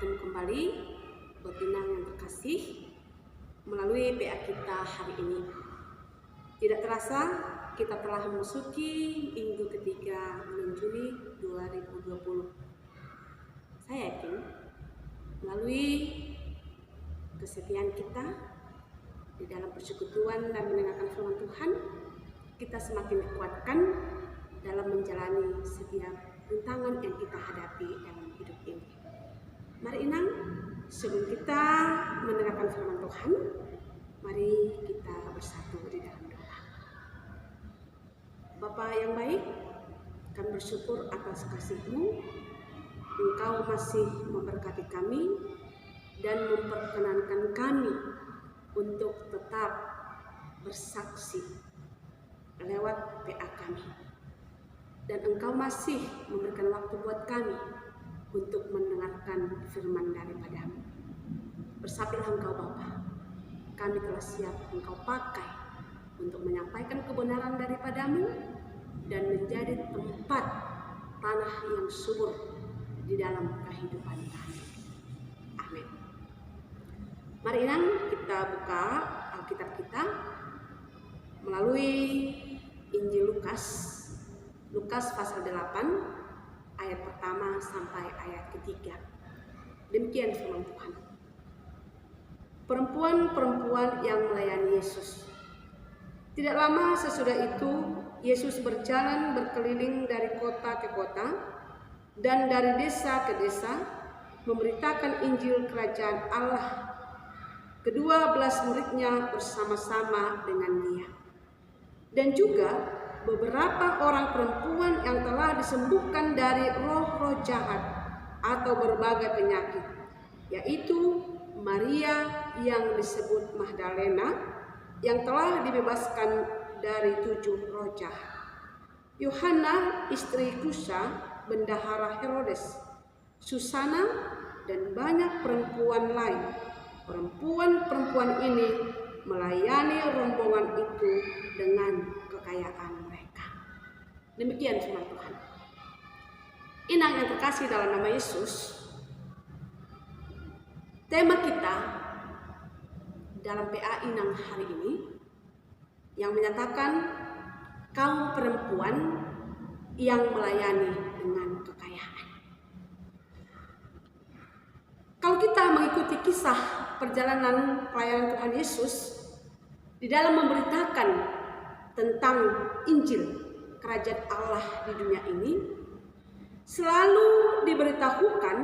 bertemu kembali buat Inang yang terkasih melalui PA kita hari ini. Tidak terasa kita telah memasuki minggu ketiga bulan Juli 2020. Saya yakin melalui kesetiaan kita di dalam persekutuan dan mendengarkan firman Tuhan, kita semakin dikuatkan dalam menjalani setiap rintangan yang kita hadapi dalam hidup ini. Mari Inang, sebelum kita mendengarkan firman Tuhan, mari kita bersatu di dalam doa. Bapa yang baik, kami bersyukur atas kasih-Mu. Engkau masih memberkati kami dan memperkenankan kami untuk tetap bersaksi lewat PA kami. Dan Engkau masih memberikan waktu buat kami untuk mendengarkan firman daripada-Mu. Bersabdalah Engkau Bapa, kami telah siap Engkau pakai untuk menyampaikan kebenaran daripada-Mu dan menjadi tempat tanah yang subur di dalam kehidupan kami. Amin. Mari Inang, kita buka Alkitab kita melalui Injil Lukas pasal 8 ayat pertama sampai ayat ketiga. Demikian firman Tuhan. Perempuan-perempuan yang melayani Yesus. Tidak lama sesudah itu, Yesus berjalan berkeliling dari kota ke kota dan dari desa ke desa, memberitakan Injil Kerajaan Allah. Kedua-belas muridnya bersama-sama dengan Dia. Dan juga beberapa orang perempuan yang telah disembuhkan dari roh-roh jahat atau berbagai penyakit, yaitu Maria yang disebut Magdalena, yang telah dibebaskan dari 7 roh jahat, Yohana istri Kusa, bendahara Herodes, Susana, dan banyak perempuan lain. Perempuan-perempuan ini melayani rombongan itu dengan kekayaan mereka. Demikian firman Tuhan. Inang yang terkasih dalam nama Yesus, tema kita dalam PA Inang hari ini yang menyatakan kaum perempuan yang melayani dengan kekayaan. Kalau kita mengikuti kisah perjalanan pelayanan Tuhan Yesus di dalam memberitakan tentang Injil Kerajaan Allah di dunia ini, selalu diberitahukan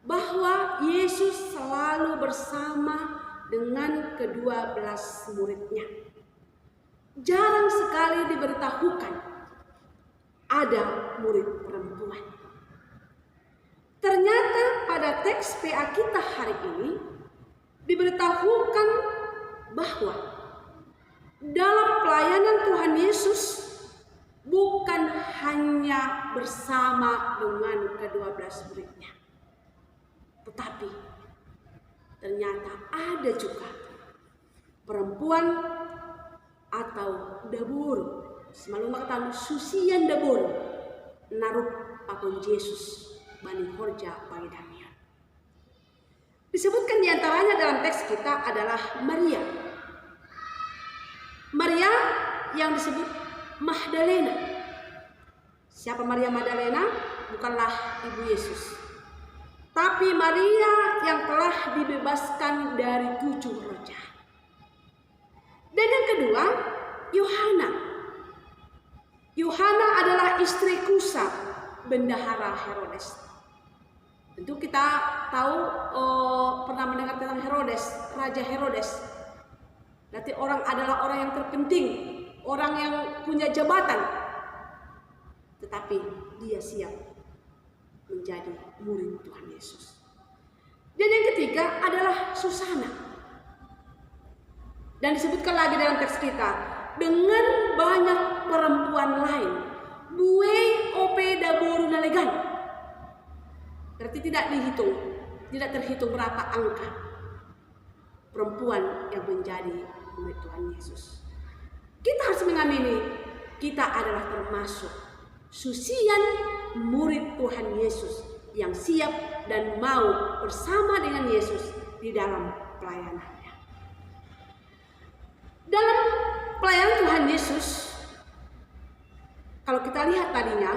bahwa Yesus selalu bersama dengan ke-12 muridnya. Jarang sekali diberitahukan ada murid perempuan. Ternyata pada teks PA kita hari ini diberitahukan bahwa dalam pelayanan Tuhan Yesus bukan hanya bersama dengan ke-12 muridnya, tetapi ternyata ada juga perempuan atau dabur, semalu makatan susian dabur narup pakon Yesus bani horja bagi Damian. Disebutkan diantaranya dalam teks kita adalah Maria. Maria yang disebut Magdalena. Siapa Maria Magdalena? Bukanlah ibu Yesus, tapi Maria yang telah dibebaskan dari 7 roh jahat. Dan yang kedua, Yohana. Yohana adalah istri Kusa, bendahara Herodes. Tentu kita tahu, pernah mendengar tentang Herodes, Raja Herodes. Berarti adalah orang yang terpenting, orang yang punya jabatan. Tetapi dia siap menjadi murid Tuhan Yesus. Dan yang ketiga adalah Susana. Dan disebutkan lagi dalam teks kita, dengan banyak perempuan lain, buei ope daburu nalegan. Berarti tidak terhitung berapa angka perempuan yang menjadi murid Tuhan Yesus. Kita harus mengamini kita adalah termasuk susian murid Tuhan Yesus yang siap dan mau bersama dengan Yesus di dalam pelayanannya. Dalam pelayanan Tuhan Yesus, kalau kita lihat tadinya,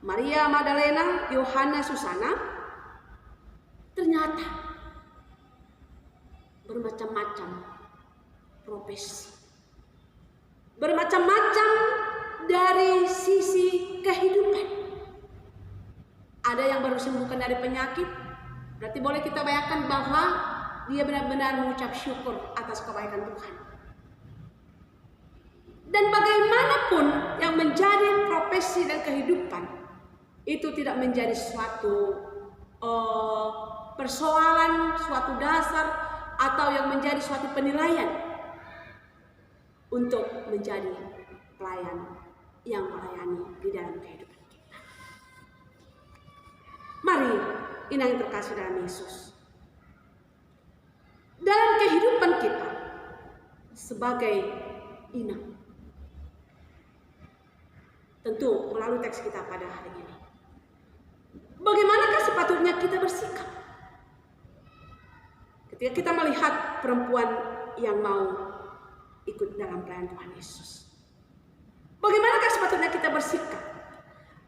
Maria Magdalena, Yohana, Susana, ternyata bermacam-macam profesi, bermacam-macam dari sisi kehidupan. Ada yang baru sembuhkan dari penyakit, berarti boleh kita bayangkan bahwa dia benar-benar mengucap syukur atas kebaikan Tuhan. Dan bagaimanapun yang menjadi profesi dan kehidupan, itu tidak menjadi suatu persoalan, suatu dasar, atau yang menjadi suatu penilaian untuk menjadi pelayan yang melayani di dalam kehidupan kita. Mari, inang yang terkasih dalam Yesus, dalam kehidupan kita sebagai inang, tentu melalui teks kita pada hari ini, bagaimanakah sepatutnya kita bersikap ketika kita melihat perempuan yang mau ikut dalam pelayanan Tuhan Yesus? Bagaimanakah sepatutnya kita bersikap?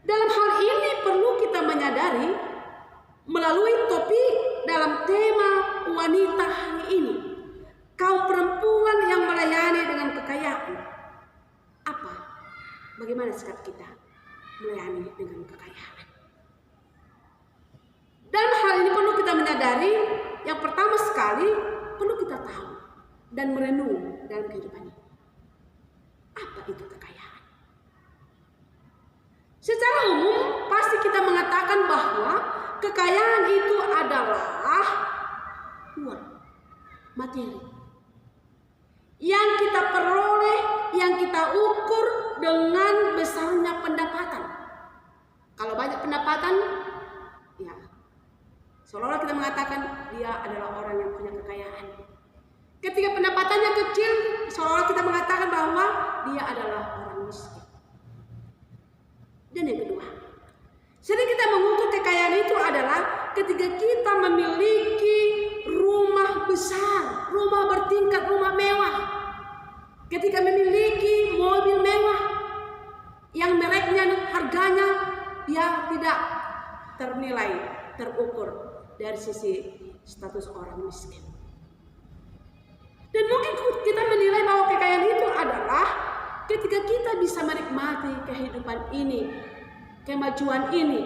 Dalam hal ini perlu kita menyadari melalui topik dalam tema wanita hari ini, kaum perempuan yang melayani dengan kekayaan. Apa? Bagaimana sikap kita melayani dengan kekayaan? Dalam hal ini perlu kita menyadari, yang pertama sekali perlu kita tahu dan merenung dalam kehidupan ini. Apa itu kekayaan? Secara umum pasti kita mengatakan bahwa kekayaan itu adalah uang, materi, yang kita peroleh, yang kita ukur dengan besarnya pendapatan. Kalau banyak pendapatan, ya seolah-olah kita mengatakan dia adalah orang yang punya kekayaan. Ketika pendapatannya kecil, seolah-olah kita mengatakan bahwa dia adalah orang miskin. Dan yang kedua, sering kita mengukur kekayaan itu adalah ketika kita memiliki rumah besar, rumah bertingkat, rumah mewah. Ketika memiliki mobil mewah yang mereknya, harganya dia tidak ternilai, terukur dari sisi status orang miskin. Dan mungkin kita menilai bahwa kekayaan itu adalah ketika kita bisa menikmati kehidupan ini, kemajuan ini,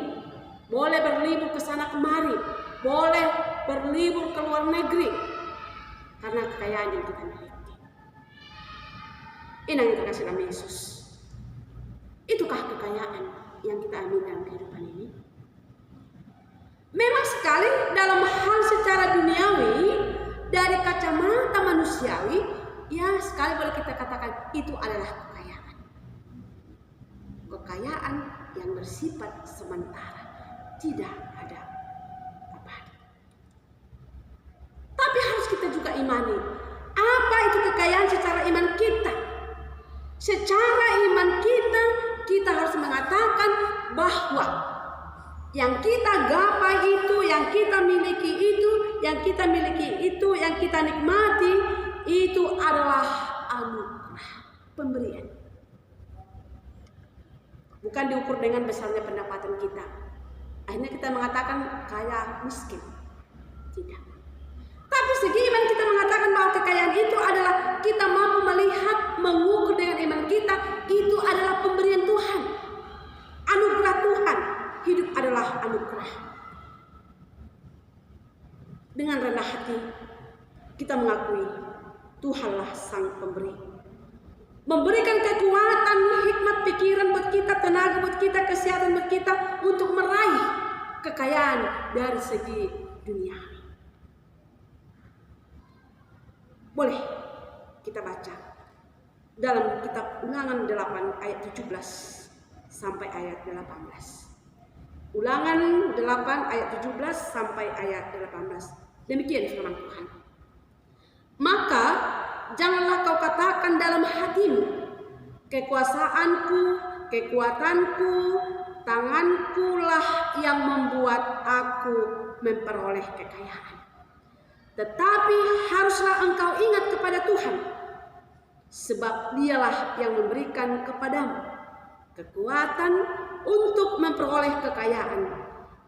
boleh berlibur ke sana kemari, boleh berlibur ke luar negeri karena kekayaan yang kita miliki. Inang yang terkasih dalam Yesus, itukah kekayaan yang kita ambil dalam kehidupan ini? Memang sekali dalam hal secara duniawi, dari kacamata manusiawi, ya sekali boleh kita katakan itu adalah kekayaan. Kekayaan yang bersifat sementara, tidak ada abadi. Tapi harus kita juga imani, apa itu kekayaan secara iman kita? Secara iman kita, kita harus mengatakan bahwa yang kita gapai itu, yang kita miliki itu, yang kita nikmati itu adalah anugerah, pemberian. Bukan diukur dengan besarnya pendapatan kita. Akhirnya kita mengatakan kaya miskin. Tidak. Tapi segi iman kita mengatakan bahwa kekayaan itu adalah kita mampu melihat, mengukur dengan iman kita, itu adalah pemberian Tuhan, anugerah Tuhan. Hidup adalah anugerah. Dengan rendah hati kita mengakui Tuhanlah sang pemberi, memberikan kekuatan, hikmat pikiran buat kita, tenaga buat kita, kesehatan buat kita untuk meraih kekayaan dari segi dunia. Boleh kita baca dalam kitab Ulangan 8 ayat 17 sampai ayat 18. Ulangan 8 ayat 17 sampai ayat 18. Demikian firman Tuhan. Maka janganlah kau katakan dalam hatimu, kekuasaanku, kekuatanku, tangankulah yang membuat aku memperoleh kekayaan. Tetapi haruslah engkau ingat kepada Tuhan, sebab Dialah yang memberikan kepadamu kekuatan untuk memperoleh kekayaan,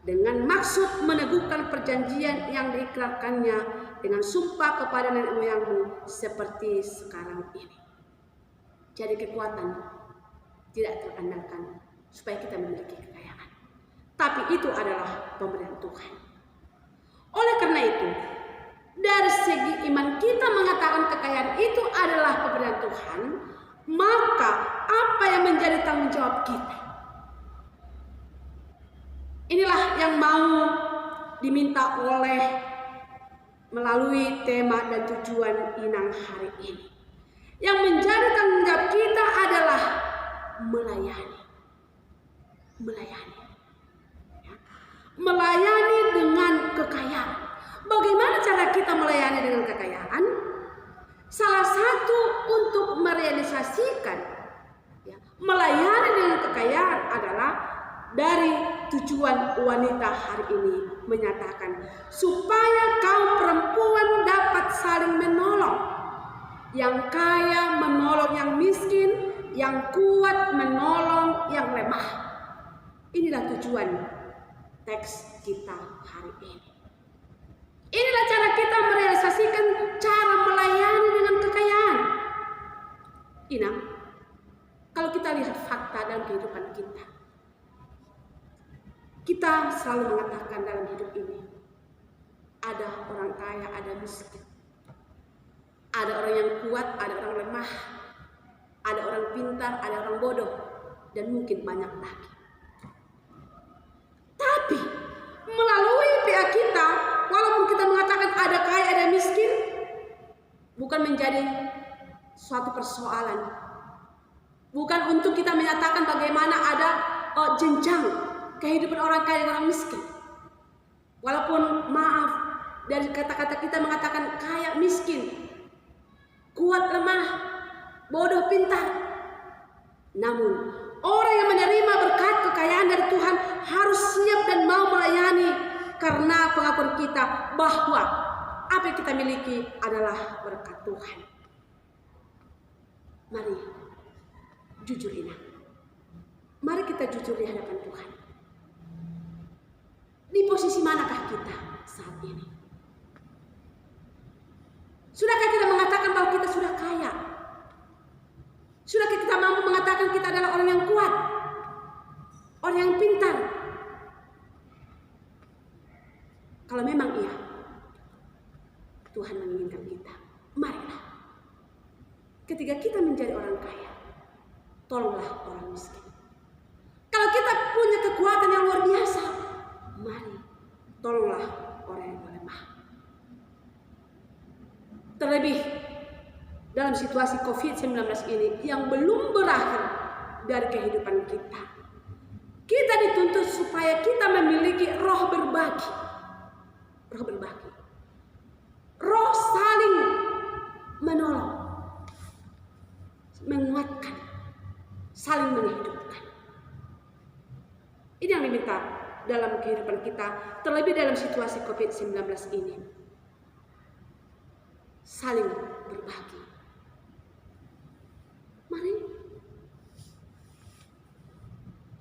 dengan maksud meneguhkan perjanjian yang diikrarkannya dengan sumpah kepada nenek moyangmu seperti sekarang ini. Jadi kekuatan tidak terandalkan supaya kita memiliki kekayaan, tapi itu adalah pemberian Tuhan. Oleh karena itu, dari segi iman kita mengatakan kekayaan itu adalah pemberian Tuhan, maka apa yang menjadi tanggung jawab kita? Inilah yang mau diminta melalui tema dan tujuan Inang hari ini. Yang menjadi tanggung jawab kita adalah melayani. Melayani dengan kekayaan. Bagaimana cara kita melayani dengan kekayaan? Salah satu untuk merealisasikan melayani dengan kekayaan adalah dari tujuan wanita hari ini menyatakan supaya kaum perempuan dapat saling menolong, yang kaya menolong yang miskin, yang kuat menolong yang lemah. Inilah tujuan teks kita hari ini. Inilah cara kita merealisasikan cara melayani dengan kekayaan. Inang, kalau kita lihat fakta dalam kehidupan kita selalu mengatakan dalam hidup ini, ada orang kaya, ada miskin. Ada orang yang kuat, ada orang lemah. Ada orang pintar, ada orang bodoh. Dan mungkin banyak lagi. Tapi melalui pihak kita, walaupun kita mengatakan ada kaya, ada miskin, bukan menjadi suatu persoalan. Bukan untuk kita menyatakan bagaimana ada jenjang kehidupan orang kaya dan orang miskin. Walaupun maaf, dari kata-kata kita mengatakan kaya, miskin, kuat, lemah, bodoh, pintar. Namun orang yang menerima berkat kekayaan dari Tuhan harus siap dan mau melayani, karena pengakuan kita bahwa apa yang kita miliki adalah berkat Tuhan. Mari jujur ini. Mari kita jujur di hadapan Tuhan. Di posisi manakah kita saat ini? Sudahkah kita mengatakan bahwa kita sudah kaya? Sudahkah kita mampu mengatakan kita adalah orang yang kuat? Orang yang pintar? Kalau memang iya, Tuhan menginginkan kita, marilah. Ketika kita menjadi orang kaya, tolonglah orang miskin. Kalau kita punya kekuatan yang luar biasa, mari tolonglah orang yang lemah. Terlebih dalam situasi COVID-19 ini yang belum berakhir dari kehidupan kita. Kita dituntut supaya kita memiliki roh berbagi. Roh berbagi. Roh saling menolong. Menguatkan. Saling menghidupkan. Ini yang diminta dalam kehidupan kita, terlebih dalam situasi COVID-19 ini. Saling berbagi. Mari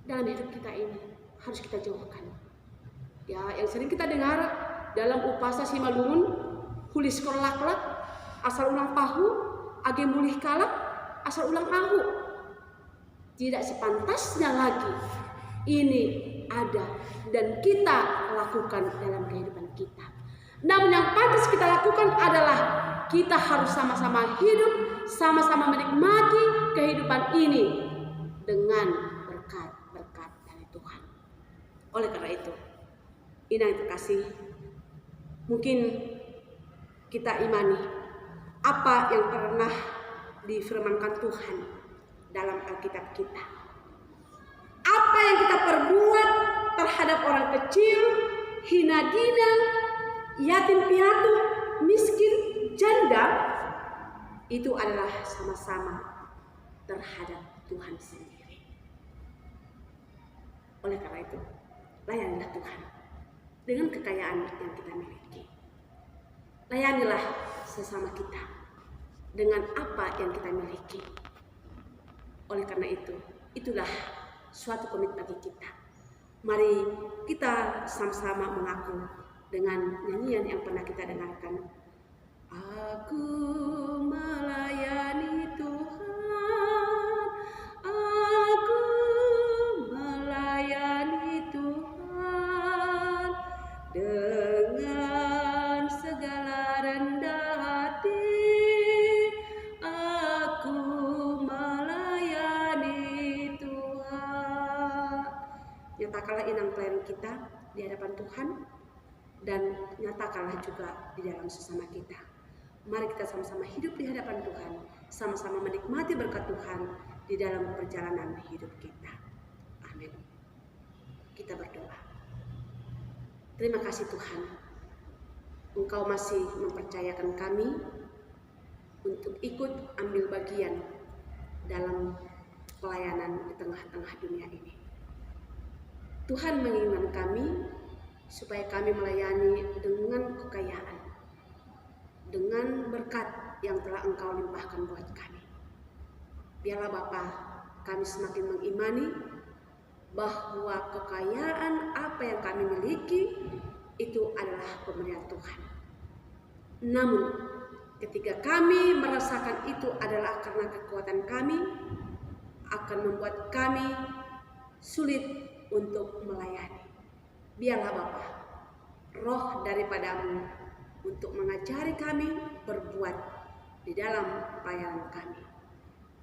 dalam hidup kita ini harus kita jauhkan. Ya, yang sering kita dengar dalam upasa simalungun, hulis kolak-lak, asal ulang pahu, age mulih kalak, asal ulang ahu. Tidak sepantasnya lagi ini ada dan kita lakukan dalam kehidupan kita. Namun yang pantas kita lakukan adalah kita harus sama-sama hidup, sama-sama menikmati kehidupan ini dengan berkat-berkat dari Tuhan. Oleh karena itu, Inang terkasih, mungkin kita imani apa yang pernah difirmankan Tuhan dalam Alkitab kita. Apa yang kita perbuat terhadap orang kecil, hina dina, yatim piatu, miskin, janda, itu adalah sama-sama terhadap Tuhan sendiri. Oleh karena itu, layanilah Tuhan dengan kekayaan yang kita miliki. Layanilah sesama kita dengan apa yang kita miliki. Oleh karena itu, itulah suatu komitmen bagi kita. Mari kita sama-sama mengaku dengan nyanyian yang pernah kita dengarkan. Aku melayani Tuhan, aku melayani Tuhan dengan segala rendah hati. Aku melayani Tuhan. Nyatakanlah inang pelayanan kita di hadapan Tuhan dan nyatakanlah juga di dalam sesama kita. Mari kita sama-sama hidup di hadapan Tuhan, sama-sama menikmati berkat Tuhan di dalam perjalanan hidup kita. Amin. Kita berdoa. Terima kasih Tuhan, Engkau masih mempercayakan kami untuk ikut ambil bagian dalam pelayanan di tengah-tengah dunia ini. Tuhan menginginkan kami supaya kami melayani dengan kekayaan, dengan berkat yang telah Engkau limpahkan buat kami. Biarlah Bapa, kami semakin mengimani bahwa kekayaan apa yang kami miliki itu adalah pemberian Tuhan. Namun ketika kami merasakan itu adalah karena kekuatan kami, akan membuat kami sulit untuk melayani. Biarlah Bapa, roh daripadamu untuk mengajari kami berbuat di dalam pelayanan kami.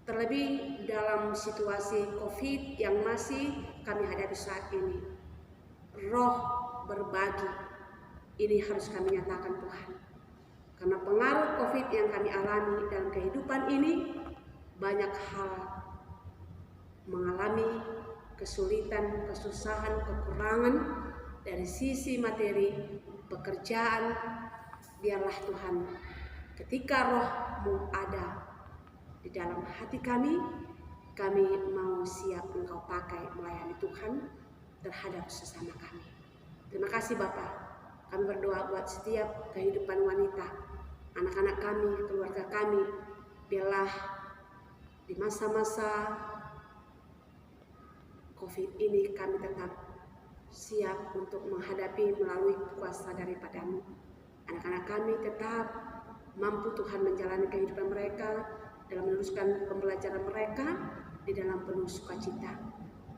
Terlebih dalam situasi COVID yang masih kami hadapi saat ini. Roh berbagi ini harus kami nyatakan Tuhan. Karena pengaruh COVID yang kami alami dalam kehidupan ini, banyak hal mengalami kesulitan, kesusahan, kekurangan dari sisi materi, pekerjaan. Biarlah Tuhan, ketika roh-Mu ada di dalam hati kami mau siap Engkau pakai melayani Tuhan terhadap sesama kami. Terima kasih Bapa. Kami berdoa buat setiap kehidupan wanita, anak-anak kami, keluarga kami. Biarlah di masa-masa COVID ini kami tetap siap untuk menghadapi melalui kuasa daripada-Mu. Anak-anak kami tetap mampu Tuhan menjalani kehidupan mereka dalam meneruskan pembelajaran mereka di dalam penuh sukacita.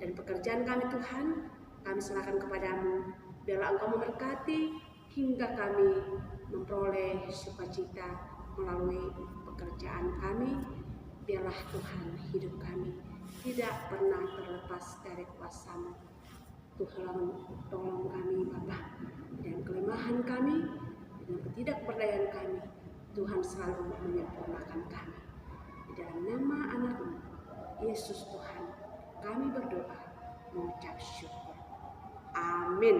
Dan pekerjaan kami Tuhan, kami serahkan kepada-Mu. Biarlah Engkau memberkati hingga kami memperoleh sukacita melalui pekerjaan kami. Biarlah Tuhan hidup kami tidak pernah terlepas dari kuasa-Mu. Tuhan tolong kami Bapa, dan kelemahan kami, dengan ketidakberdayaan kami, Tuhan selalu menyempurnakan kami. Di dalam nama anak-Mu, Yesus Tuhan, kami berdoa, mengucap syukur. Amin.